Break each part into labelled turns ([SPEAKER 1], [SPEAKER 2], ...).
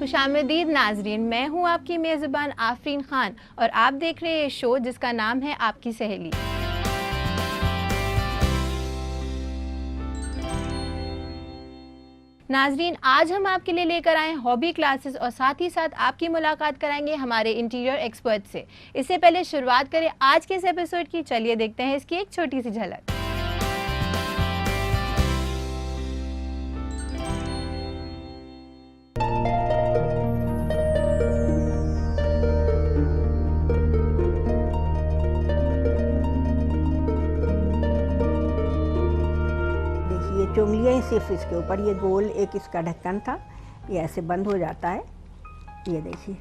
[SPEAKER 1] खुशामदीद नाजरीन, मैं हूँ आपकी मेज़बान आफरीन खान और आप देख रहे हैं शो जिसका नाम है आपकी सहेली। नाजरीन, आज हम आपके लिए लेकर आए हॉबी क्लासेस और साथ ही साथ आपकी मुलाकात कराएंगे हमारे इंटीरियर एक्सपर्ट से। इससे पहले शुरुआत करें आज के इस एपिसोड की। चलिए देखते हैं इसकी एक छोटी सी झलक।
[SPEAKER 2] ये चुंगलियाँ ही सिर्फ इसके ऊपर, ये गोल एक इसका ढक्कन था, ये ऐसे बंद हो जाता है। ये देखिए,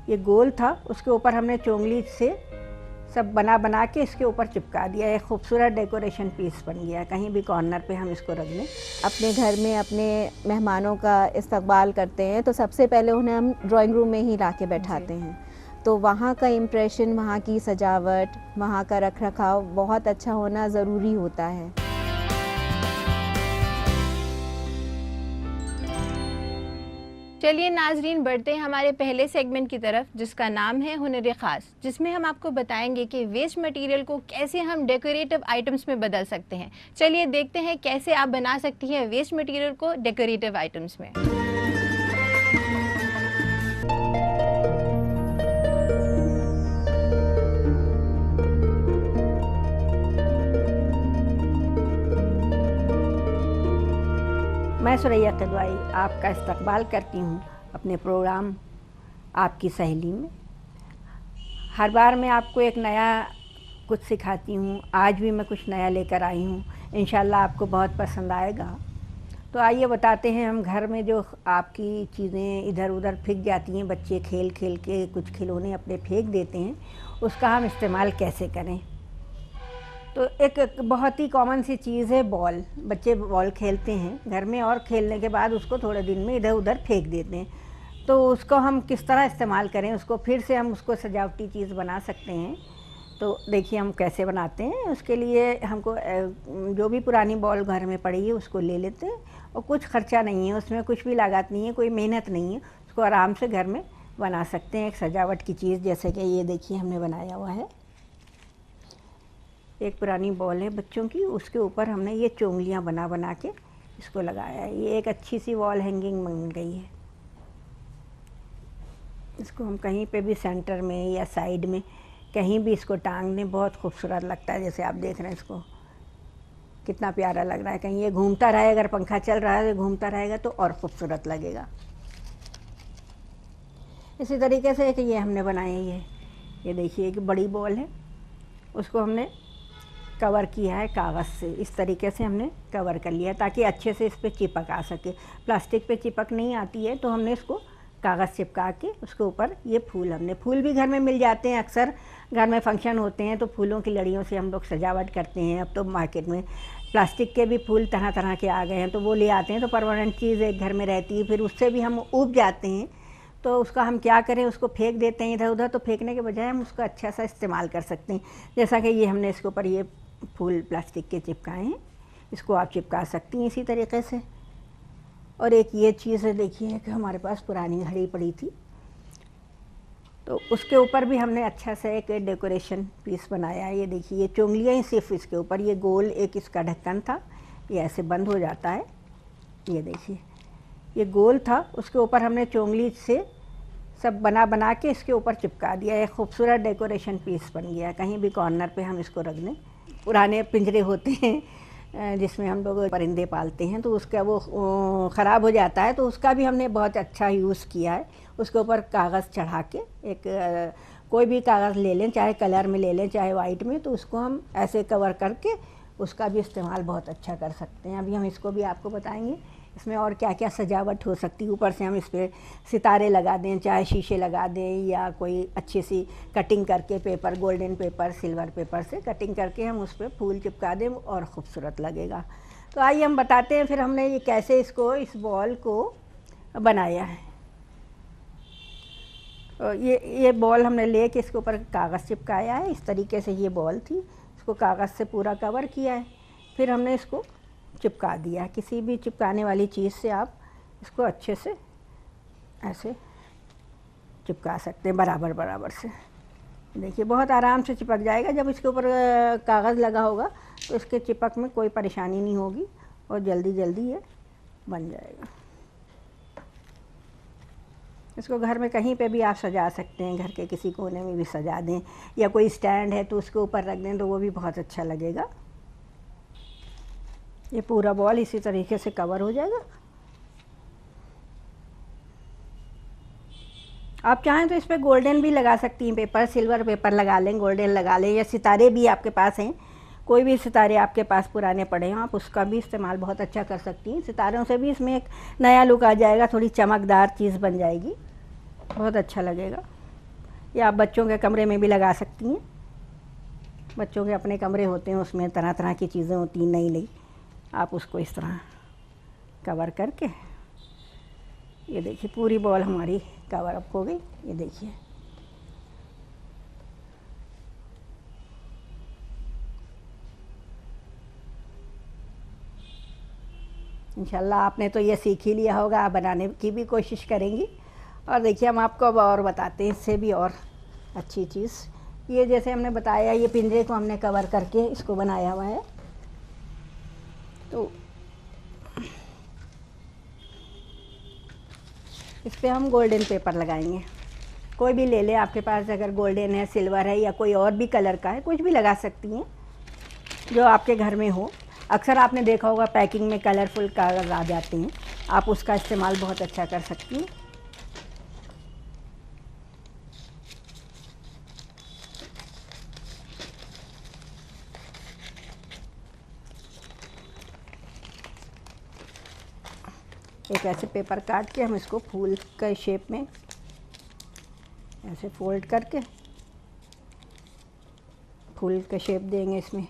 [SPEAKER 2] ये गोल था, उसके ऊपर हमने चुंगली से सब बना के इसके ऊपर चिपका दिया। एक खूबसूरत डेकोरेशन पीस बन गया। कहीं भी कॉर्नर पे हम इसको रख दें।
[SPEAKER 3] अपने घर में अपने मेहमानों का इस्तकबाल करते हैं तो सबसे पहले उन्हें हम ड्राइंग रूम में ही ला के बैठाते हैं, तो वहाँ का इम्प्रेशन, वहाँ की सजावट, वहाँ का रख रखाव बहुत अच्छा होना ज़रूरी होता है।
[SPEAKER 1] चलिए नाजरीन, बढ़ते हैं हमारे पहले सेगमेंट की तरफ जिसका नाम है हुनर ख़ास, जिसमें हम आपको बताएंगे कि वेस्ट मटेरियल को कैसे हम डेकोरेटिव आइटम्स में बदल सकते हैं। चलिए देखते हैं कैसे आप बना सकती हैं वेस्ट मटेरियल को डेकोरेटिव आइटम्स में।
[SPEAKER 2] मैं सुरैया किदवाई आपका इस्तकबाल करती हूँ अपने प्रोग्राम आपकी सहेली में। हर बार मैं आपको एक नया कुछ सिखाती हूँ। आज भी मैं कुछ नया लेकर आई हूँ, इंशाल्लाह आपको बहुत पसंद आएगा। तो आइए बताते हैं, हम घर में जो आपकी चीज़ें इधर उधर फेंक जाती हैं, बच्चे खेल खेल के कुछ खिलौने अपने फेंक देते हैं, उसका हम इस्तेमाल कैसे करें। तो एक बहुत ही कॉमन सी चीज़ है बॉल। बच्चे बॉल खेलते हैं घर में और खेलने के बाद उसको थोड़े दिन में इधर उधर फेंक देते हैं। तो उसको हम किस तरह इस्तेमाल करें, उसको फिर से हम उसको सजावटी चीज़ बना सकते हैं। तो देखिए हम कैसे बनाते हैं। उसके लिए हमको जो भी पुरानी बॉल घर में पड़ी है उसको ले लेते हैं, और कुछ खर्चा नहीं है उसमें, कुछ भी लागत नहीं है, कोई मेहनत नहीं है। उसको आराम से घर में बना सकते हैं एक सजावट की चीज़। जैसे कि ये देखिए हमने बनाया हुआ है, एक पुरानी बॉल है बच्चों की, उसके ऊपर हमने ये चोंगलियाँ बना के इसको लगाया है। ये एक अच्छी सी वॉल हैंगिंग बन गई है। इसको हम कहीं पे भी सेंटर में या साइड में कहीं भी इसको टांग दें, बहुत खूबसूरत लगता है। जैसे आप देख रहे हैं इसको, कितना प्यारा लग रहा है। कहीं ये घूमता रहे, अगर पंखा चल रहा है तो घूमता रहेगा तो और ख़ूबसूरत लगेगा। इसी तरीके से एक ये हमने बनाई है, ये देखिए एक बड़ी बॉल है, उसको हमने कवर किया है कागज़ से। इस तरीके से हमने कवर कर लिया ताकि अच्छे से इस पर चिपक आ सके। प्लास्टिक पे चिपक नहीं आती है तो हमने इसको कागज़ चिपका के उसके ऊपर ये फूल भी घर में मिल जाते हैं। अक्सर घर में फंक्शन होते हैं तो फूलों की लड़ियों से हम लोग सजावट करते हैं। अब तो मार्केट में प्लास्टिक के भी फूल तरह तरह के आ गए हैं, तो वो ले आते हैं। तो परमानेंट चीज़ एक घर में रहती है, फिर उससे भी हम ऊब जाते हैं। तो उसका हम क्या करें, उसको फेंक देते हैं इधर उधर। तो फेंकने के बजाय हम उसका अच्छा सा इस्तेमाल कर सकते हैं। जैसा कि ये हमने इसके ऊपर ये फूल प्लास्टिक के चिपकाए हैं, इसको आप चिपका सकती हैं इसी तरीके से। और एक ये चीज़ है, देखिए कि हमारे पास पुरानी घड़ी पड़ी थी, तो उसके ऊपर भी हमने अच्छा सा एक डेकोरेशन पीस बनाया है। ये देखिए, ये चुंगलियाँ ही सिर्फ इसके ऊपर, ये गोल एक इसका ढक्कन था, ये ऐसे बंद हो जाता है। ये देखिए, ये गोल था, उसके ऊपर हमने चुंगली से सब बना के इसके ऊपर चिपका दिया। एक खूबसूरत डेकोरेशन पीस बन गया। कहीं भी कॉर्नर पे हम इसको रख दें। पुराने पिंजरे होते हैं जिसमें हम लोग परिंदे पालते हैं, तो उसका वो ख़राब हो जाता है, तो उसका भी हमने बहुत अच्छा यूज़ किया है। उसके ऊपर कागज़ चढ़ा के, एक कोई भी कागज़ ले लें, चाहे कलर में ले लें चाहे वाइट में, तो उसको हम ऐसे कवर करके उसका भी इस्तेमाल बहुत अच्छा कर सकते हैं। अभी हम इसको भी आपको बताएंगे इसमें और क्या क्या सजावट हो सकती है। ऊपर से हम इस पर सितारे लगा दें, चाहे शीशे लगा दें, या कोई अच्छी सी कटिंग करके paper, golden paper, silver paper से कटिंग करके हम उस पर फूल चिपका दें और ख़ूबसूरत लगेगा। तो आइए हम बताते हैं फिर हमने ये कैसे इसको, इस बॉल को बनाया है। तो ये बॉल हमने ले के इसके ऊपर कागज़ चिपकाया है। इस तरीके से ये बॉल थी, इसको कागज़ से पूरा कवर किया है। फिर हमने इसको चिपका दिया। किसी भी चिपकाने वाली चीज़ से आप इसको अच्छे से ऐसे चिपका सकते हैं बराबर बराबर से। देखिए बहुत आराम से चिपक जाएगा। जब इसके ऊपर कागज़ लगा होगा तो इसके चिपक में कोई परेशानी नहीं होगी और जल्दी जल्दी ये बन जाएगा। इसको घर में कहीं पे भी आप सजा सकते हैं, घर के किसी कोने में भी सजा दें, या कोई स्टैंड है तो उसके ऊपर रख दें तो वो भी बहुत अच्छा लगेगा। ये पूरा बॉल इसी तरीके से कवर हो जाएगा। आप चाहें तो इस पर गोल्डन भी लगा सकती हैं पेपर, सिल्वर पेपर लगा लें, गोल्डन लगा लें, या सितारे भी आपके पास हैं, कोई भी सितारे आपके पास पुराने पड़े हों आप उसका भी इस्तेमाल बहुत अच्छा कर सकती हैं। सितारों से भी इसमें एक नया लुक आ जाएगा, थोड़ी चमकदार चीज़ बन जाएगी, बहुत अच्छा लगेगा। या आप बच्चों के कमरे में भी लगा सकती हैं। बच्चों के अपने कमरे होते हैं, उसमें तरह तरह की चीज़ें होती हैं नई नई, आप उसको इस तरह कवर करके, ये देखिए पूरी बॉल हमारी कवर अप हो गई। ये देखिए इंशाल्लाह आपने तो ये सीख ही लिया होगा, आप बनाने की भी कोशिश करेंगी। और देखिए हम आपको अब और बताते हैं इससे भी और अच्छी चीज़। ये जैसे हमने बताया, ये पिंजरे को हमने कवर करके इसको बनाया हुआ है। तो इस पर हम गोल्डन पेपर लगाएंगे। कोई भी ले ले आपके पास, अगर गोल्डन है, सिल्वर है, या कोई और भी कलर का है, कुछ भी लगा सकती हैं जो आपके घर में हो। अक्सर आपने देखा होगा पैकिंग में कलरफुल कागज़ आ जाते हैं, आप उसका इस्तेमाल बहुत अच्छा कर सकती हैं। एक ऐसे पेपर काट के हम इसको फूल के शेप में ऐसे फोल्ड करके फूल का शेप देंगे इसमें।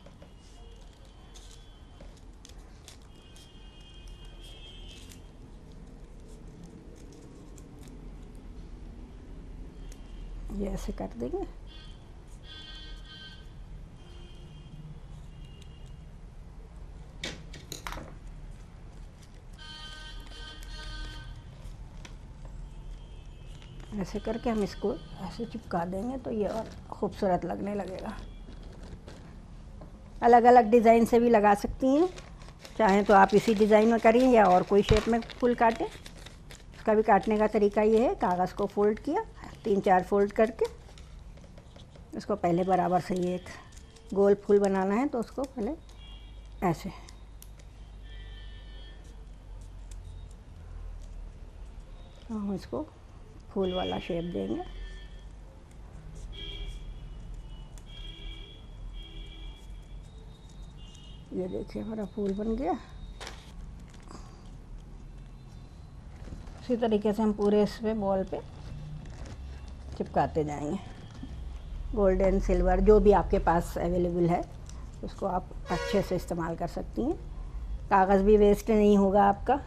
[SPEAKER 2] ये ऐसे कर देंगे। ऐसे करके हम इसको ऐसे चिपका देंगे तो ये और ख़ूबसूरत लगने लगेगा। अलग अलग डिज़ाइन से भी लगा सकती हैं, चाहें तो आप इसी डिज़ाइन में करिए या और कोई शेप में फूल काटें। इसका भी काटने का तरीका ये है, कागज़ को फोल्ड किया, 3-4 फोल्ड करके इसको पहले बराबर से, ये एक गोल फूल बनाना है तो उसको पहले ऐसे हम इसको फूल वाला शेप देंगे। ये देखिए हमारा फूल बन गया। इसी तरीके से हम पूरे इस पे बॉल पे चिपकाते जाएंगे। गोल्डन, सिल्वर जो भी आपके पास अवेलेबल है उसको आप अच्छे से इस्तेमाल कर सकती हैं। कागज़ भी वेस्ट नहीं होगा आपका।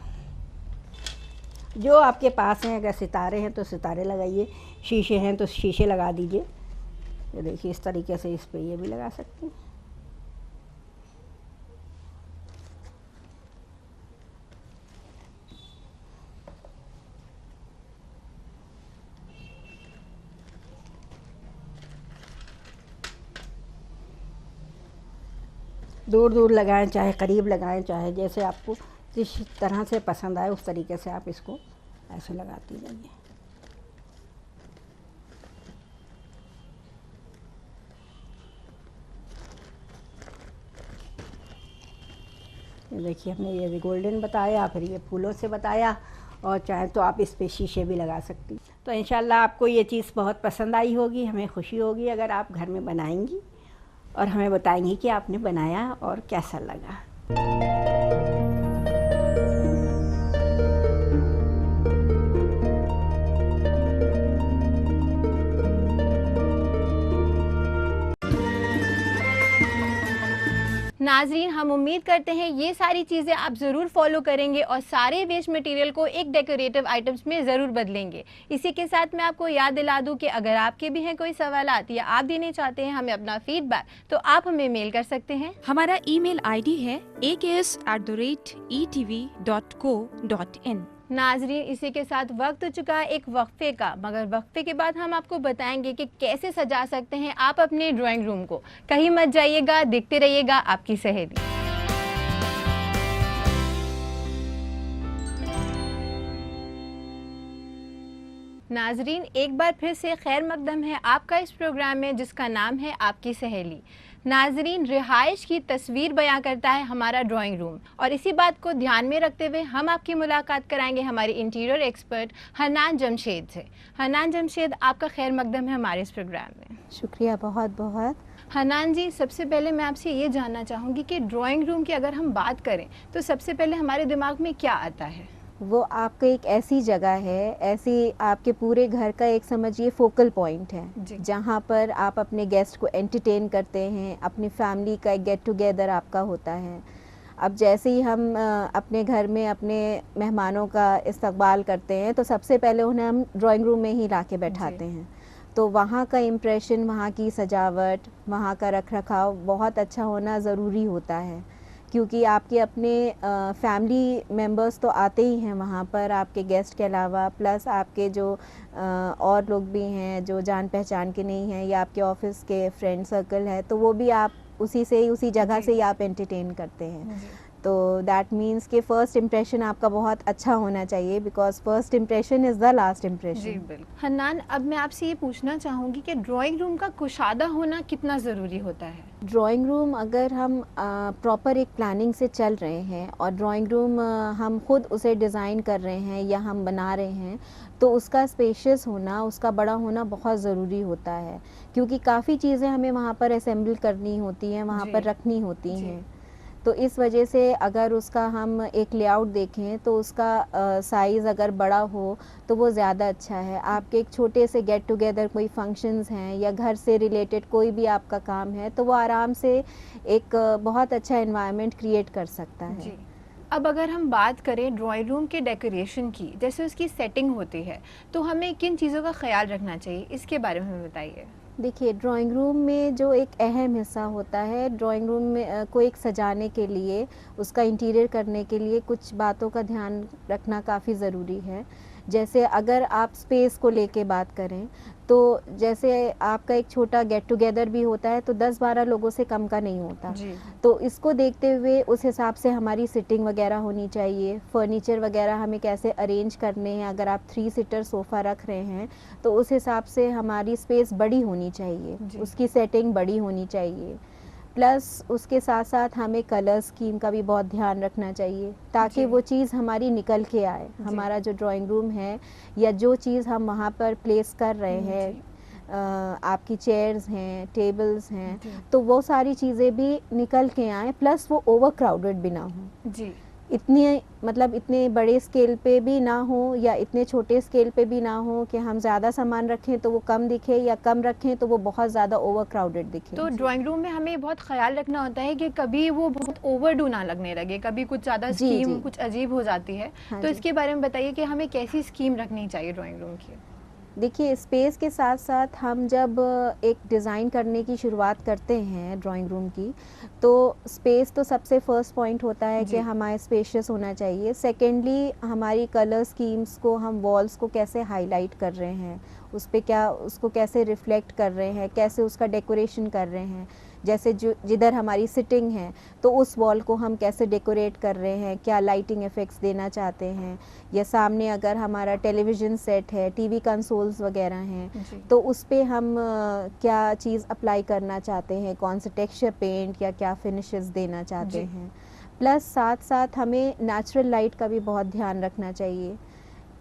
[SPEAKER 2] जो आपके पास हैं, अगर सितारे हैं तो सितारे लगाइए, शीशे हैं तो शीशे लगा दीजिए। ये देखिए इस तरीके से इस पे ये भी लगा सकती हैं। दूर दूर लगाएं, चाहे करीब लगाएं, चाहे जैसे आपको जिस तरह से पसंद आए उस तरीके से आप इसको ऐसे लगाती जाइए। ये देखिए हमने ये भी गोल्डन बताया, फिर ये फूलों से बताया, और चाहे तो आप इस पे शीशे भी लगा सकती। तो इंशाल्लाह आपको ये चीज़ बहुत पसंद आई होगी। हमें खुशी होगी अगर आप घर में बनाएंगी और हमें बताएंगी कि आपने बनाया और कैसा लगा।
[SPEAKER 1] नाजरीन, हम उम्मीद करते हैं ये सारी चीज़ें आप ज़रूर फॉलो करेंगे और सारे वेस्ट मटेरियल को एक डेकोरेटिव आइटम्स में ज़रूर बदलेंगे। इसी के साथ मैं आपको याद दिला दूं कि अगर आपके भी हैं कोई सवालात या आप देने चाहते हैं हमें अपना फीडबैक, तो आप हमें मेल कर सकते हैं।
[SPEAKER 4] हमारा ईमेल आईडी है aks@etv.co.in।
[SPEAKER 1] नाजरीन, इसी के साथ वक्त हो चुका है एक वक्फे का, मगर वक्फे के बाद हम आपको बताएंगे कि कैसे सजा सकते हैं आप अपने ड्राइंग रूम को। कहीं मत जाइएगा, देखते रहिएगा आपकी सहेली। नाजरीन, एक बार फिर से खैर मकदम है आपका इस प्रोग्राम में जिसका नाम है आपकी सहेली। नाजरीन, रिहाइश की तस्वीर बयां करता है हमारा ड्राइंग रूम, और इसी बात को ध्यान में रखते हुए हम आपकी मुलाकात कराएंगे हमारे इंटीरियर एक्सपर्ट हन्नान जमशेद से। हन्नान जमशेद, आपका खैर मकदम है हमारे इस प्रोग्राम में।
[SPEAKER 3] शुक्रिया बहुत बहुत।
[SPEAKER 1] हन्नान जी, सबसे पहले मैं आपसे ये जानना चाहूँगी कि ड्राइंग रूम की अगर हम बात करें तो सबसे पहले हमारे दिमाग में क्या आता है?
[SPEAKER 3] वो आपका एक ऐसी जगह है, ऐसी आपके पूरे घर का एक समझिए फोकल पॉइंट है जहाँ पर आप अपने गेस्ट को एंटरटेन करते हैं, अपनी फैमिली का एक गेट टुगेदर आपका होता है। अब जैसे ही हम अपने घर में अपने मेहमानों का इस्तकबाल करते हैं तो सबसे पहले उन्हें हम ड्राइंग रूम में ही ला के बैठाते हैं। तो वहाँ का इम्प्रेशन, वहाँ की सजावट, वहाँ का रख रखाव बहुत अच्छा होना ज़रूरी होता है, क्योंकि आपके अपने फैमिली मेंबर्स तो आते ही हैं वहाँ पर आपके गेस्ट के अलावा, प्लस आपके जो और लोग भी हैं जो जान पहचान के नहीं हैं या आपके ऑफिस के फ्रेंड सर्कल है, तो वो भी आप उसी जगह से ही आप एंटरटेन करते हैं। तो दैट मीन्स कि फ़र्स्ट इम्प्रेशन आपका बहुत अच्छा होना चाहिए, because first impression is the last impression.
[SPEAKER 1] Hannan, अब मैं आपसे ये पूछना चाहूँगी कि ड्राइंग रूम का कुशादा होना कितना ज़रूरी होता है?
[SPEAKER 3] ड्राइंग रूम अगर हम प्रॉपर एक प्लानिंग से चल रहे हैं और ड्राइंग रूम हम खुद उसे डिज़ाइन कर रहे हैं या हम बना रहे हैं, तो उसका स्पेशियस होना, उसका बड़ा होना बहुत ज़रूरी होता है, क्योंकि काफ़ी चीज़ें हमें वहाँ पर असेंबल करनी होती हैं, वहाँ पर रखनी होती हैं। तो इस वजह से अगर उसका हम एक लेआउट देखें तो उसका साइज़ अगर बड़ा हो तो वो ज़्यादा अच्छा है। आपके एक छोटे से गेट टुगेदर कोई फंक्शंस हैं या घर से रिलेटेड कोई भी आपका काम है, तो वो आराम से एक बहुत अच्छा एनवायरनमेंट क्रिएट कर सकता है जी।
[SPEAKER 1] अब अगर हम बात करें ड्राइंग रूम के डेकोरेशन की, जैसे उसकी सेटिंग होती है, तो हमें किन चीज़ों का ख्याल रखना चाहिए, इसके बारे में हमें बताइए।
[SPEAKER 3] देखिए, ड्राइंग रूम में जो एक अहम हिस्सा होता है, ड्राइंग रूम में को एक सजाने के लिए, उसका इंटीरियर करने के लिए कुछ बातों का ध्यान रखना काफ़ी ज़रूरी है। जैसे अगर आप स्पेस को लेके बात करें, तो जैसे आपका एक छोटा गेट टुगेदर भी होता है तो 10-12 लोगों से कम का नहीं होता जी। तो इसको देखते हुए उस हिसाब से हमारी सिटिंग वगैरह होनी चाहिए, फर्नीचर वगैरह हमें कैसे अरेंज करने हैं। अगर आप 3 सीटर सोफ़ा रख रहे हैं तो उस हिसाब से हमारी स्पेस बड़ी होनी चाहिए, उसकी सेटिंग बड़ी होनी चाहिए। प्लस उसके साथ साथ हमें कलर स्कीम का भी बहुत ध्यान रखना चाहिए, ताकि वो चीज़ हमारी निकल के आए। हमारा जो ड्राइंग रूम है या जो चीज़ हम वहाँ पर प्लेस कर रहे हैं, आपकी चेयर्स हैं, टेबल्स हैं, तो वो सारी चीज़ें भी निकल के आए, प्लस वो ओवर क्राउडेड भी ना हो जी। इतने बड़े स्केल पे भी ना हो या इतने छोटे स्केल पे भी ना हो कि हम ज़्यादा सामान रखें तो वो कम दिखे, या कम रखें तो वो बहुत ज़्यादा ओवर क्राउडेड दिखे।
[SPEAKER 1] तो ड्राइंग रूम में हमें बहुत ख्याल रखना होता है कि कभी वो बहुत ओवरडू ना लगने लगे, कभी कुछ ज़्यादा स्कीम कुछ अजीब हो जाती है। तो इसके बारे में बताइए कि हमें कैसी स्कीम रखनी चाहिए ड्राइंग रूम की?
[SPEAKER 3] देखिए, स्पेस के साथ साथ हम जब एक डिज़ाइन करने की शुरुआत करते हैं ड्राइंग रूम की, तो स्पेस तो सबसे फर्स्ट पॉइंट होता है कि हमारा स्पेशियस होना चाहिए। सेकेंडली, हमारी कलर स्कीम्स को, हम वॉल्स को कैसे हाईलाइट कर रहे हैं, उस पे क्या, उसको कैसे रिफ्लेक्ट कर रहे हैं, कैसे उसका डेकोरेशन कर रहे हैं। जैसे जो जिधर हमारी सिटिंग है तो उस वॉल को हम कैसे डेकोरेट कर रहे हैं, क्या लाइटिंग इफ़ेक्ट्स देना चाहते हैं, या सामने अगर हमारा टेलीविज़न सेट है, टीवी कंसोल्स वगैरह हैं, तो उस पे हम क्या चीज़ अप्लाई करना चाहते हैं, कौन सा टेक्सचर पेंट या क्या फिनिशेस देना चाहते हैं। प्लस साथ साथ हमें नेचुरल लाइट का भी बहुत ध्यान रखना चाहिए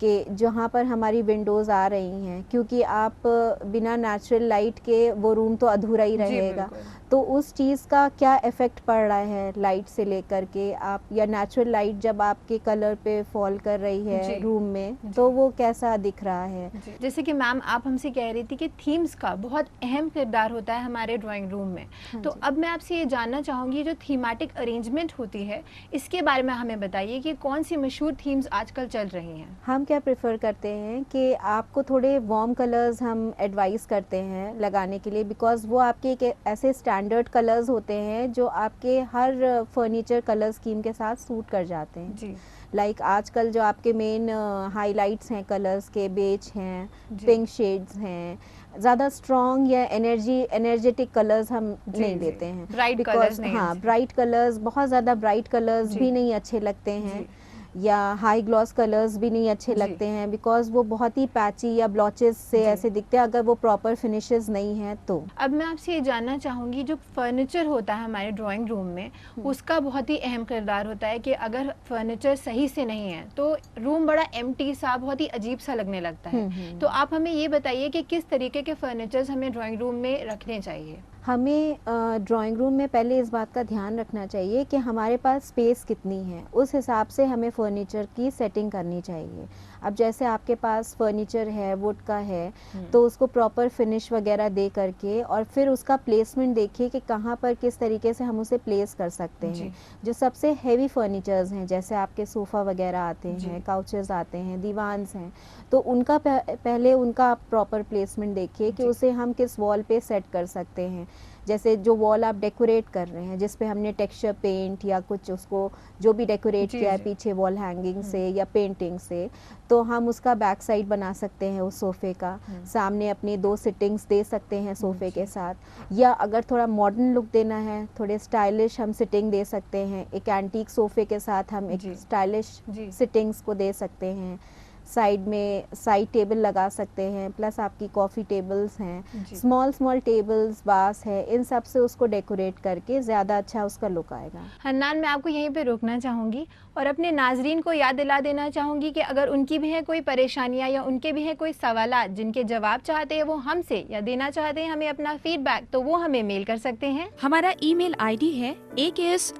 [SPEAKER 3] कि जहाँ पर हमारी विंडोज़ आ रही हैं, क्योंकि आप बिना नेचुरल लाइट के वो रूम तो अधूरा ही रहेगा, तो उस चीज़ का क्या इफ़ेक्ट पड़ रहा है लाइट से लेकर के आप, या नेचुरल लाइट जब आपके कलर पे फॉल कर रही है रूम में तो वो कैसा दिख रहा है।
[SPEAKER 1] जैसे कि मैम आप हमसे कह रही थी कि थीम्स का बहुत अहम किरदार होता है हमारे ड्राइंग रूम में, तो अब मैं आपसे ये जानना चाहूँगी जो थीमेटिक अरेंजमेंट होती है इसके बारे में हमें बताइए कि कौन सी मशहूर थीम्स आजकल चल रही हैं।
[SPEAKER 3] हम क्या प्रेफर करते हैं कि आपको थोड़े वार्म कलर्स हम एडवाइस करते हैं लगाने के लिए, बिकॉज वो आपके एक ऐसे स्टैंडर्ड कलर्स होते हैं जो आपके हर फर्नीचर कलर स्कीम के साथ सूट कर जाते हैं जी। लाइक आजकल जो आपके मेन हाइलाइट्स हैं कलर्स के, बेज हैं,
[SPEAKER 1] जी।
[SPEAKER 3] पिंक शेड्स हैं, ज़्यादा स्ट्रॉन्ग या एनर्जेटिक कलर्स हम
[SPEAKER 1] जी,
[SPEAKER 3] नहीं
[SPEAKER 1] जी।
[SPEAKER 3] देते हैं।
[SPEAKER 1] ब्राइट
[SPEAKER 3] बिकॉज
[SPEAKER 1] कलर्स नहीं
[SPEAKER 3] हाँ,
[SPEAKER 1] अच्छे।
[SPEAKER 3] ब्राइट कलर्स, बहुत ज़्यादा ब्राइट कलर्स
[SPEAKER 1] जी।
[SPEAKER 3] भी नहीं अच्छे लगते हैं,
[SPEAKER 1] जी।
[SPEAKER 3] या हाई ग्लॉस कलर्स भी नहीं अच्छे
[SPEAKER 1] जी।
[SPEAKER 3] लगते हैं, बिकॉज वो बहुत ही पैची या ब्लॉचेस से
[SPEAKER 1] जी।
[SPEAKER 3] ऐसे दिखते हैं अगर वो प्रॉपर फिनिशेस नहीं हैं तो।
[SPEAKER 1] अब मैं आपसे ये जानना चाहूँगी, जो फर्नीचर होता है हमारे ड्राइंग रूम में, उसका बहुत ही अहम किरदार होता है कि अगर फर्नीचर सही से नहीं है तो रूम बड़ा एम्प्टी सा, बहुत ही अजीब सा लगने लगता है। तो आप हमें ये बताइए कि किस तरीके के फर्नीचर्स हमें ड्राइंग रूम में रखने चाहिए।
[SPEAKER 3] हमें ड्राइंग रूम में पहले इस बात का ध्यान रखना चाहिए कि हमारे पास स्पेस कितनी है, उस हिसाब से हमें फर्नीचर की सेटिंग करनी चाहिए। अब जैसे आपके पास फर्नीचर है, वुड का है, तो उसको प्रॉपर फिनिश वगैरह दे करके और फिर उसका प्लेसमेंट देखिए कि कहाँ पर किस तरीके से हम उसे प्लेस कर सकते हैं।
[SPEAKER 1] जी।
[SPEAKER 3] जो सबसे हैवी फर्नीचर्स हैं, जैसे आपके सोफ़ा वगैरह आते
[SPEAKER 1] जी।
[SPEAKER 3] हैं, काउचेस आते हैं, दीवान्स हैं, तो उनका पहले उनका आप प्रॉपर प्लेसमेंट देखिए कि
[SPEAKER 1] जी।
[SPEAKER 3] उसे हम किस वॉल पे सेट कर सकते हैं। जैसे जो वॉल आप डेकोरेट कर रहे हैं, जिस पे हमने टेक्सचर पेंट या कुछ उसको जो भी डेकोरेट
[SPEAKER 1] जी,
[SPEAKER 3] किया है
[SPEAKER 1] जी।
[SPEAKER 3] पीछे वॉल हैंगिंग से या पेंटिंग से, तो हम उसका बैक साइड बना सकते हैं उस सोफ़े का। सामने अपनी 2 सिटिंग्स दे सकते हैं सोफ़े के साथ, या अगर थोड़ा मॉडर्न लुक देना है, थोड़े स्टाइलिश हम सिटिंग दे सकते हैं। एक एंटीक सोफ़े के साथ हम एक
[SPEAKER 1] जी।
[SPEAKER 3] स्टाइलिश
[SPEAKER 1] जी।
[SPEAKER 3] सिटिंग्स को दे सकते हैं। साइड में साइड टेबल लगा सकते हैं, प्लस आपकी कॉफ़ी टेबल्स हैं,
[SPEAKER 1] जी।
[SPEAKER 3] स्मॉल टेबल्स, बास है, इन सब से उसको डेकोरेट करके ज़्यादा अच्छा उसका लुक आएगा।
[SPEAKER 1] हन्नान, मैं आपको यहीं पे रोकना चाहूँगी और अपने नाजरीन को याद दिला देना चाहूँगी कि अगर उनकी भी है कोई परेशानियाँ या उनके भी हैं कोई सवालात जिनके जवाब चाहते हैं वो हमसे या देना चाहते हैं हमें अपना फीडबैक, तो वो हमें मेल कर सकते हैं।
[SPEAKER 4] हमारा ईमेल आईडी है aks@etv.co.in।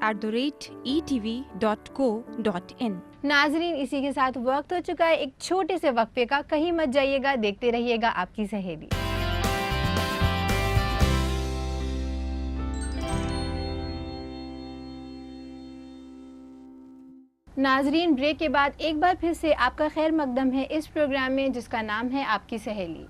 [SPEAKER 1] नाजरीन, इसी के साथ वक्त हो चुका है एक छोटे से वक्फे का। कहीं मत जाइएगा, देखते रहिएगा आपकी सहेली। नाजरीन, ब्रेक के बाद एक बार फिर से आपका खैर मकदम है इस प्रोग्राम में जिसका नाम है आपकी सहेली।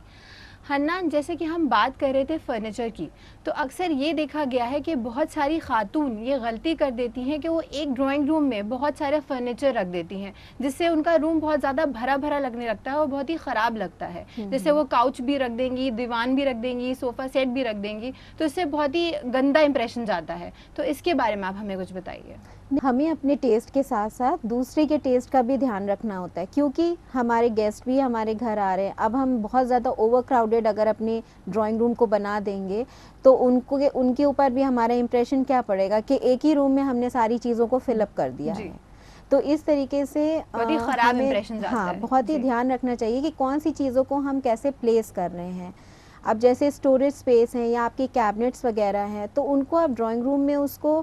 [SPEAKER 1] हन्नान, जैसे कि हम बात कर रहे थे फर्नीचर की, तो अक्सर ये देखा गया है कि बहुत सारी खातून ये गलती कर देती हैं कि वो एक ड्राइंग रूम में बहुत सारे फर्नीचर रख देती हैं, जिससे उनका रूम बहुत ज़्यादा भरा भरा लगने लगता है और बहुत ही ख़राब लगता है। जैसे वो काउच भी रख देंगी, दीवान भी रख देंगी, सोफ़ा सेट भी रख देंगी, तो इससे बहुत ही गंदा इंप्रेशन जाता है। तो इसके बारे में आप हमें कुछ बताइए।
[SPEAKER 3] हमें अपने टेस्ट के साथ साथ दूसरे के टेस्ट का भी ध्यान रखना होता है, क्योंकि हमारे गेस्ट भी हमारे घर आ रहे हैं। अब हम बहुत ज़्यादा ओवर क्राउडेड अगर अपने ड्राइंग रूम को बना देंगे तो उनके ऊपर भी हमारा इम्प्रेशन क्या पड़ेगा कि एक ही रूम में हमने सारी चीज़ों को फिलअप कर दिया
[SPEAKER 1] जी।
[SPEAKER 3] है। तो इस तरीके से
[SPEAKER 1] बहुत ही खराब
[SPEAKER 3] हमें
[SPEAKER 1] इंप्रेशन जाता
[SPEAKER 3] हाँ
[SPEAKER 1] है।
[SPEAKER 3] बहुत ही
[SPEAKER 1] जी।
[SPEAKER 3] ध्यान रखना चाहिए कि कौन सी चीज़ों को हम कैसे प्लेस कर रहे हैं। अब जैसे स्टोरेज स्पेस हैं या आपकी कैबिनेट्स वगैरह हैं, तो उनको आप ड्राइंग रूम में उसको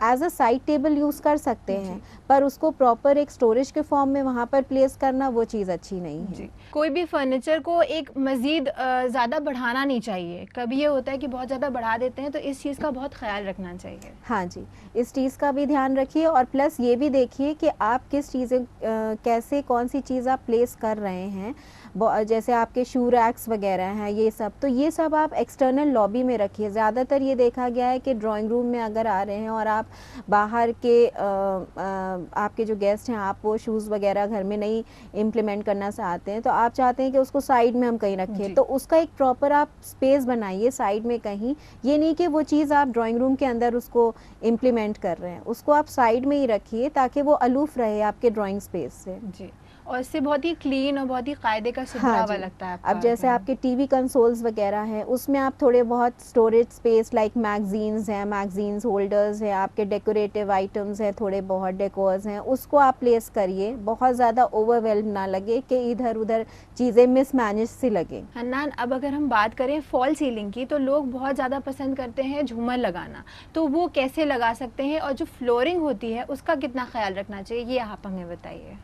[SPEAKER 3] as a side table use कर सकते हैं, पर उसको प्रॉपर एक स्टोरेज के फॉर्म में वहाँ पर प्लेस करना वो चीज़ अच्छी नहीं है।
[SPEAKER 1] जी। कोई भी फर्नीचर को एक मज़ीद ज़्यादा बढ़ाना नहीं चाहिए। कभी ये होता है कि बहुत ज़्यादा बढ़ा देते हैं, तो इस चीज़ का बहुत ख्याल रखना चाहिए।
[SPEAKER 3] हाँ जी, इस चीज़ का भी ध्यान रखिए और प्लस ये भी देखिए कि आप किस चीज़ें कैसे कौन सी चीज़ आप प्लेस कर रहे हैं। जैसे आपके शू रैक्स वगैरह हैं, ये सब, तो ये सब आप एक्सटर्नल लॉबी में रखिए। ज़्यादातर ये देखा गया है कि ड्राइंग रूम में अगर आ रहे हैं और आप बाहर के आपके जो गेस्ट हैं, आप वो शूज़ वगैरह घर में नहीं इम्प्लीमेंट करना चाहते हैं, तो आप चाहते हैं कि उसको साइड में हम कहीं रखें, तो उसका एक प्रॉपर आप स्पेस बनाइए साइड में कहीं। ये नहीं कि वो चीज़ आप ड्राइंग रूम के अंदर उसको इम्प्लीमेंट कर रहे हैं, उसको आप साइड में ही रखिए ताकि वो अलूफ़ रहे आपके ड्राइंग स्पेस से।
[SPEAKER 1] जी, और इससे बहुत ही क्लीन और बहुत ही कायदे का सुथरा
[SPEAKER 3] हाँ
[SPEAKER 1] हुआ
[SPEAKER 3] जी।
[SPEAKER 1] लगता है।
[SPEAKER 3] अब जैसे आपके टीवी कंसोल्स वगैरह हैं, उसमें आप थोड़े बहुत स्टोरेज स्पेस लाइक मैगजीन्स हैं, मैगजीन्स होल्डर्स हैं, आपके डेकोरेटिव आइटम्स हैं, थोड़े बहुत डेकोर्स हैं, उसको आप प्लेस करिए। बहुत ज़्यादा ओवरवेल्म ना लगे कि इधर उधर चीज़ें मिसमैनेज सी लगे।
[SPEAKER 1] हन्नान, अब अगर हम बात करें फॉल सीलिंग की, तो लोग बहुत ज़्यादा पसंद करते हैं झूमर लगाना, तो वो कैसे लगा सकते हैं और जो फ्लोरिंग होती है उसका कितना ख्याल रखना चाहिए, ये आप हमें बताइए।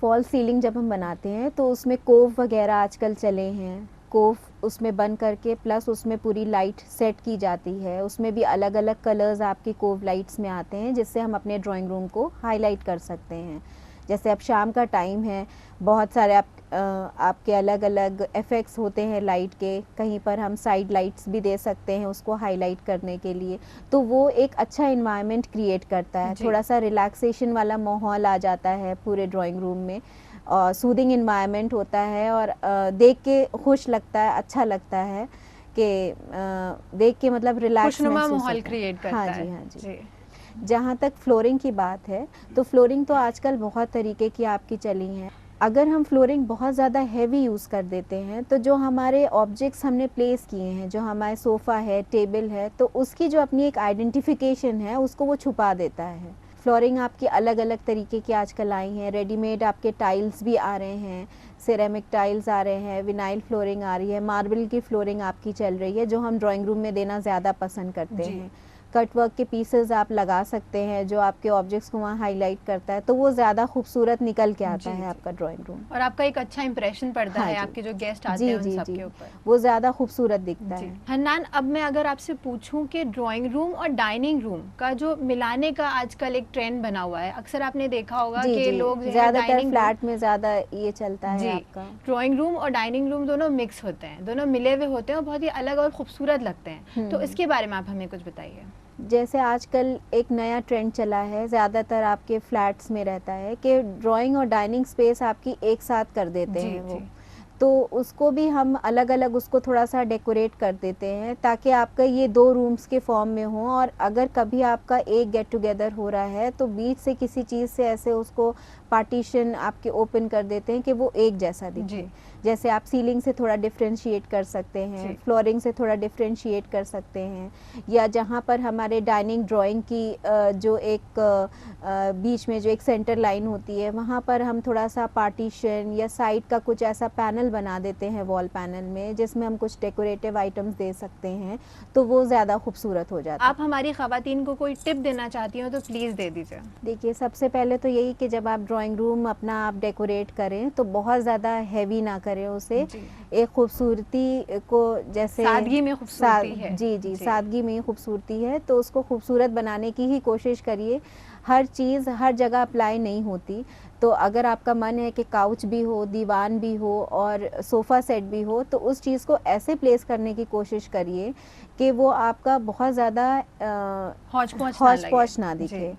[SPEAKER 3] फॉल सीलिंग जब हम बनाते हैं तो उसमें कोव वगैरह आजकल चले हैं, कोव उसमें बन करके प्लस उसमें पूरी लाइट सेट की जाती है। उसमें भी अलग अलग कलर्स आपकी कोव लाइट्स में आते हैं, जिससे हम अपने ड्राइंग रूम को हाईलाइट कर सकते हैं। जैसे अब शाम का टाइम है, बहुत सारे आप आपके अलग अलग इफ़ेक्ट्स होते हैं लाइट के, कहीं पर हम साइड लाइट्स भी दे सकते हैं उसको हाईलाइट करने के लिए, तो वो एक अच्छा इन्वायरमेंट क्रिएट करता है, थोड़ा सा रिलैक्सेशन वाला माहौल आ जाता है पूरे ड्राइंग रूम में, और सूदिंग इन्वायरमेंट होता है, और देख के खुश लगता है, अच्छा लगता है कि देख के मतलब रिलैक्स
[SPEAKER 1] माहौल क्रिएट करता है।
[SPEAKER 3] हाँ जी, हाँ जी। जहाँ तक फ्लोरिंग की बात है, तो फ्लोरिंग तो आजकल बहुत तरीके की आपकी चली हैं। अगर हम फ्लोरिंग बहुत ज़्यादा हैवी यूज़ कर देते हैं तो जो हमारे ऑब्जेक्ट्स हमने प्लेस किए हैं, जो हमारे सोफ़ा है, टेबल है, तो उसकी जो अपनी एक आइडेंटिफिकेशन है उसको वो छुपा देता है। फ्लोरिंग आपकी अलग अलग तरीके की आजकल आई हैं, रेडीमेड आपके टाइल्स भी आ रहे हैं, सिरेमिक टाइल्स आ रहे हैं, विनाइल फ्लोरिंग आ रही है, मार्बल की फ्लोरिंग आपकी चल रही है, जो हम ड्राइंग रूम में देना ज़्यादा पसंद करते हैं। कट वर्क के पीसेस आप लगा सकते हैं जो आपके ऑब्जेक्ट्स को वहाँ हाईलाइट करता है, तो वो ज़्यादा खूबसूरत निकल के आता है आपका ड्राइंग रूम,
[SPEAKER 1] और आपका एक अच्छा इंप्रेशन पड़ता है आपके जो गेस्ट आते हैं उन सब के ऊपर,
[SPEAKER 3] वो ज़्यादा खूबसूरत दिखता है।
[SPEAKER 1] हन्नान, अब मैं अगर आपसे पूछूं कि ड्राइंग रूम और डाइनिंग रूम का जो मिलाने का आजकल एक ट्रेंड बना हुआ है, अक्सर आपने देखा होगा कि लोग
[SPEAKER 3] ज़्यादातर फ्लैट में ज़्यादा ये चलता है आपका,
[SPEAKER 1] ड्राइंग रूम और डाइनिंग रूम दोनों मिक्स होते हैं, दोनों मिले हुए होते हैं और बहुत ही अलग और खूबसूरत लगते हैं, तो इसके बारे में आप हमें कुछ बताइए।
[SPEAKER 3] जैसे आजकल एक नया ट्रेंड चला है, ज़्यादातर आपके फ्लैट्स में रहता है कि ड्राइंग और डाइनिंग स्पेस आपकी एक साथ कर देते हैं वो, तो उसको भी हम अलग अलग उसको थोड़ा सा डेकोरेट कर देते हैं ताकि आपका ये 2 रूम्स के फॉर्म में हो, और अगर कभी आपका एक गेट टुगेदर हो रहा है तो बीच से किसी चीज़ से ऐसे उसको पार्टीशन आपके ओपन कर देते हैं कि वो एक जैसा दिखे। जैसे आप सीलिंग से थोड़ा डिफरेंशिएट कर सकते हैं, फ्लोरिंग से थोड़ा डिफरेंशिएट कर सकते हैं, या जहाँ पर हमारे डाइनिंग ड्राइंग की जो एक बीच में जो एक सेंटर लाइन होती है वहाँ पर हम थोड़ा सा पार्टीशन या साइड का कुछ ऐसा पैनल बना देते हैं वॉल पैनल में, जिसमें हम कुछ डेकोरेटिव आइटम्स दे सकते हैं, तो वो ज़्यादा खूबसूरत हो जाता है।
[SPEAKER 1] आप हमारी ख़वातीन को कोई टिप देना चाहती हो तो प्लीज़ दे दीजिए।
[SPEAKER 3] देखिए, सबसे पहले तो यही कि जब आप ड्राइंग रूम अपना आप डेकोरेट करें तो बहुत ज़्यादा हैवी ना करें उसे, एक खूबसूरती को, जैसे
[SPEAKER 1] सादगी में खूबसूरती है,
[SPEAKER 3] जी, सादगी में खूबसूरती है, तो उसको खूबसूरत बनाने की ही कोशिश करिए। हर चीज़ हर जगह अप्लाई नहीं होती, तो अगर आपका मन है कि काउच भी हो, दीवान भी हो और सोफ़ा सेट भी हो, तो उस चीज़ को ऐसे प्लेस करने की कोशिश करिए कि वो आपका बहुत ज़्यादा हौच-पौच ना दिखे।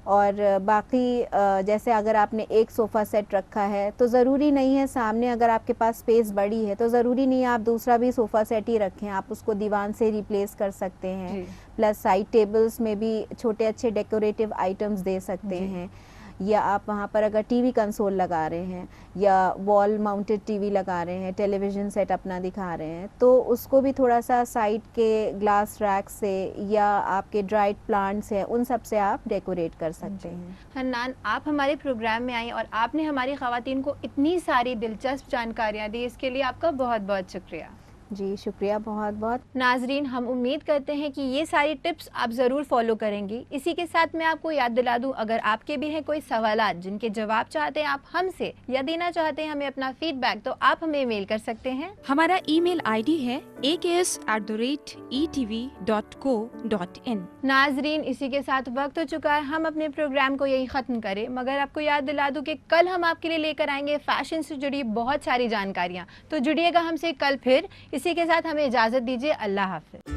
[SPEAKER 3] और बाकी जैसे अगर आपने एक सोफ़ा सेट रखा है तो ज़रूरी नहीं है, सामने अगर आपके पास स्पेस बड़ी है तो ज़रूरी नहीं है आप दूसरा भी सोफ़ा सेट ही रखें, आप उसको दीवान से रिप्लेस कर सकते हैं। प्लस साइड टेबल्स में भी छोटे अच्छे डेकोरेटिव आइटम्स दे सकते हैं, या आप वहाँ पर अगर टीवी कंसोल लगा रहे हैं या वॉल माउंटेड टीवी लगा रहे हैं, टेलीविज़न सेट अपना दिखा रहे हैं, तो उसको भी थोड़ा सा साइड के ग्लास रैक से या आपके ड्राइड प्लांट्स हैं उन सब से आप डेकोरेट कर सकते हैं।
[SPEAKER 1] हन्नान, आप हमारे प्रोग्राम में आई और आपने हमारी ख़वातीन को इतनी सारी दिलचस्प जानकारियाँ दी, इसके लिए आपका बहुत बहुत शुक्रिया।
[SPEAKER 3] जी शुक्रिया, बहुत बहुत।
[SPEAKER 1] नाजरीन, हम उम्मीद करते हैं कि ये सारी टिप्स आप ज़रूर फॉलो करेंगी। इसी के साथ मैं आपको याद दिला दूं, अगर आपके भी हैं कोई सवालात जिनके जवाब चाहते हैं आप हमसे या देना चाहते हैं हमें अपना फीडबैक, तो आप हमें मेल कर सकते हैं।
[SPEAKER 4] हमारा ईमेल आईडी है aks@etv.co.in।
[SPEAKER 1] नाजरीन, इसी के साथ वक्त हो चुका है हम अपने प्रोग्राम को यही ख़त्म करें, मगर आपको याद दिला दूं कि कल हम आपके लिए लेकर आएंगे फैशन से जुड़ी बहुत सारी जानकारियाँ, तो जुड़िएगा हमसे कल फिर। इसी के साथ हमें इजाज़त दीजिए, अल्लाह हाफ़िज़।